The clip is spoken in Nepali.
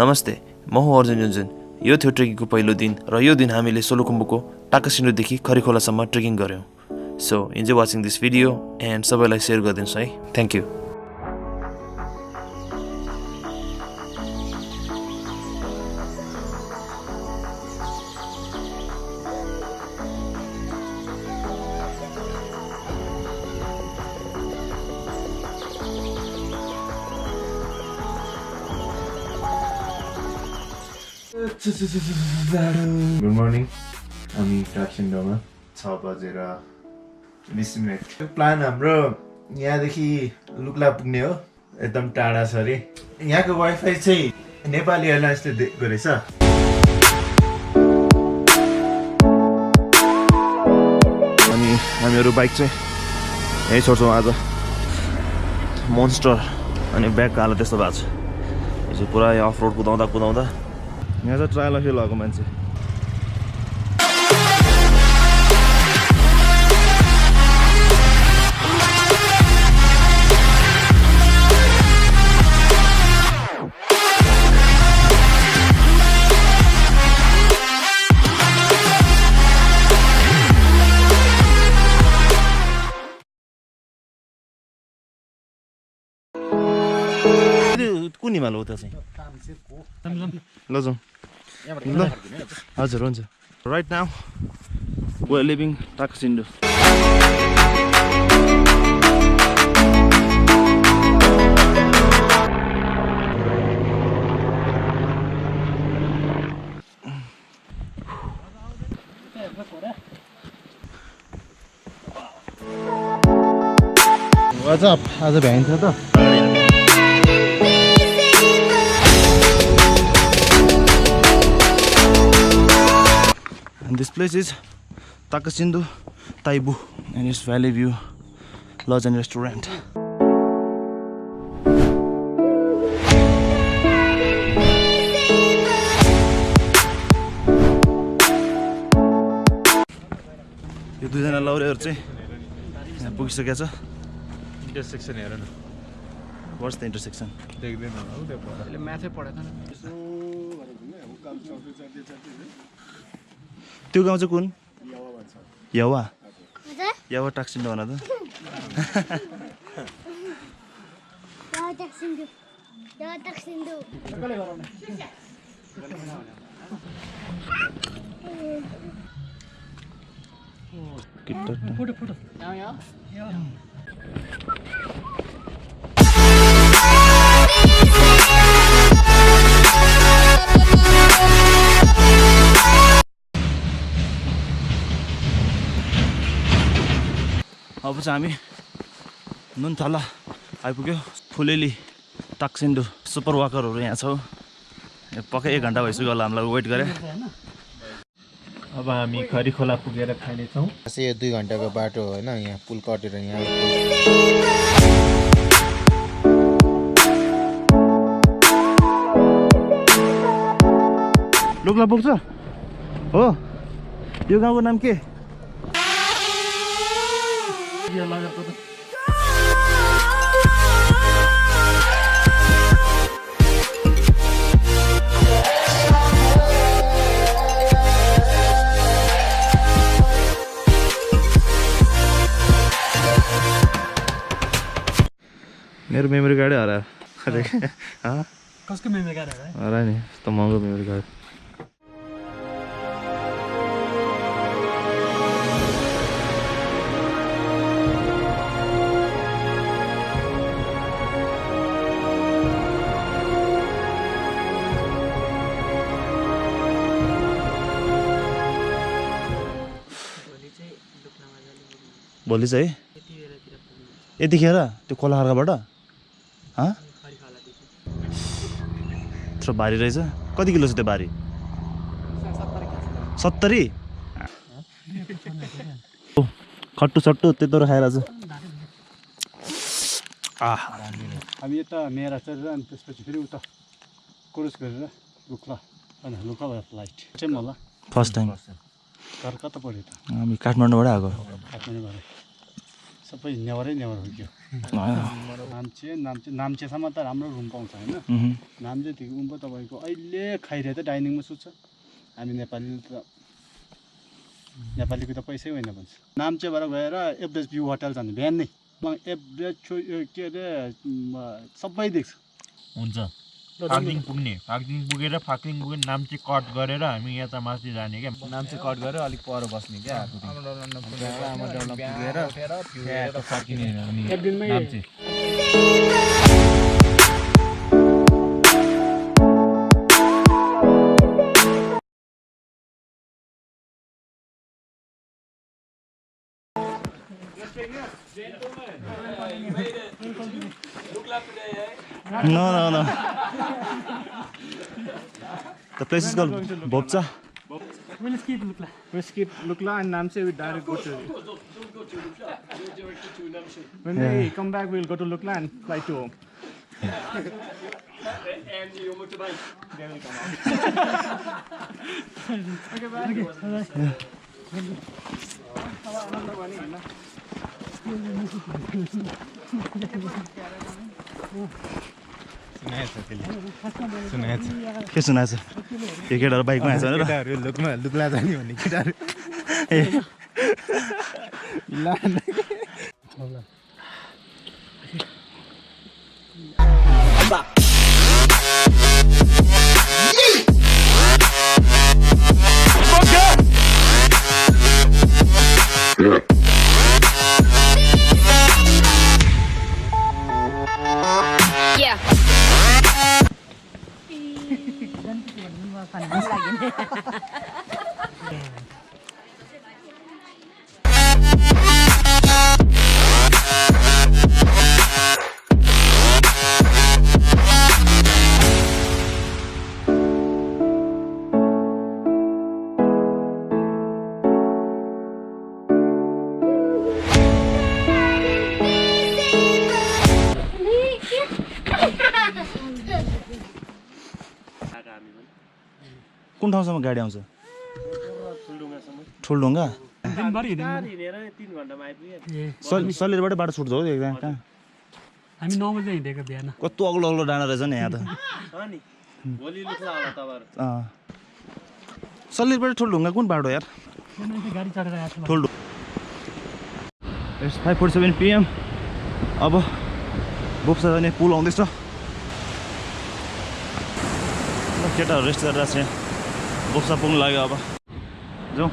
नमस्ते, म हो अर्जुन योन्जन। यो थियो ट्रेकिङको पहिलो दिन र यो दिन हामीले सोलुखुम्बुको टाकसिन्डुदेखि खरिखोलासम्म ट्रेकिङ गर्यौं। So enjoy watching this video and सबैलाई शेयर गरिदिनुस् है। Thank you. Good morning. हामी टाक्सिन्डोमा 6:20 प्लान हाम्रो यहाँदेखि लुक्ला पुग्ने हो। एकदम टाढा छ अरे। यहाँको वाइफाई चाहिँ नेपाली एयरलाइन्सले दिएको रहेछ। अनि हामीहरू बाइक चाहिँ यहीँ छोड्छौँ आज। मोन्स्टर अनि ब्यागको हालत त्यस्तो भएको छ। यो चाहिँ पुरा अफ रोड कुदाउँदा यहाँ चाहिँ ट्रायल फिल भएको मान्छे। कुन हिमाल हो त चाहिँ? ल जाउँ। हजुर हुन्छ। Right now we are living Taksindu. आज भ्याइन्छ त। And this place is TAKSINDU-KHARIKHOLA and it's Valley View Lodge and Restaurant. यो दुईजना लौरेहरु चाहिँ यहाँ पुगिसकेको छ। इन्टरसेक्सन हेर न। What's the intersection? देख्दैन होला उ त्यो ले म्याथै पढेको न। त्यो गाउँ चाहिँ कुन? यावा। यावा टाक्सिन्डु भन त। यावा टाक्सिन्डु। यावा टाक्सिन्डु। कसले गराउने? फोटो। यहाँ। अब चाहिँ हामी नुन्थाला आइपुग्यो। फुलेली टाक्सिन्डु सुपर वाकरहरू यहाँ छौँ। पक्कै 1 घन्टा भइसक्यो होला हामीलाई वेट गरे। अब हामी खरिखोला पुगेर खानेछौँ। यो 2 घन्टाको बाटो होइन। यहाँ पुल कटेर यहाँ लुक्ला पुग्छ हो। यो गाउँको नाम के? मेरो मेमोरी कार्डै हरायो। कसको मेमोरी कार्ड हरायो नि। यस्तो महँगो मेमोरी कार्ड। भोलि चाहिँ यतिखेर त्यो खोलाखर्काबाट यत्रो भारी रहेछ। कति किलो छ त्यो भारी? 70। खट्टु सट्टु त्यत्रो खाएर आज हामी यता मेरा चढेर अनि त्यसपछि फेरि उता क्रुज गरेर लुक्ला अनि लुक्ला फ्लाइट चाहिँ मलाई फर्स्ट टाइम। घर कता पऱ्यो त? हामी काठमाडौँबाट आएको। काठमाडौँबाट सबै नेवरै नेवर हो क्या नाम्चेसम्म त राम्रो रुम पाउँछ होइन नाम्चेदेखि उँभो तपाईँको अहिले खाइरहे त डाइनिङमा सुत्छ हामी नेपालीको त पैसै होइन भन्छ नाम्चेबाट गएर एभरेस्ट भ्यू होटल जाने बिहानै एभरेस्ट के अरे सबै देख्छ हुन्छ फाक्दिङ पुगेर नाम्चे कट गरेर हामी यहाँ त माथि जाने क्या नाम्चे कट गरेर अलिक पर बस्ने क्या आमाडाब्लाम पुगेर फर्किने अनि Namche No. The place is called Bopcha. We'll skip Lukla and Namche. We direct go to. When we come back, we'll go to Lukla and fly to home. And your motorbike. They will come out. Okay, bye. के सुनाएछ यो केटाहरू बाइकमा आएछ केटाहरू लुक्ला जाने भन्ने केटाहरू कुन ठाउँसम्म गाडी आउँछ ठुल्ढुङ्गा सलिरबाटै बाटो छुट्छ हो एकदम कहाँ हामी 9 बजे हिँडेको बिहान कस्तो अग्लो अग्लो डाँडा रहेछ नि यहाँ त सलिरबाट ठुल्ढुङ्गा कुन बाटो यार गाडी चढेर आएको ठुल्ढुङ्गा 5:47 PM अब बोप्सा जाने पुल आउँदैछ केटाहरू रेस्ट गरेर चाहिँ बोप्सा पुग्नु लाग्यो अब जाउँ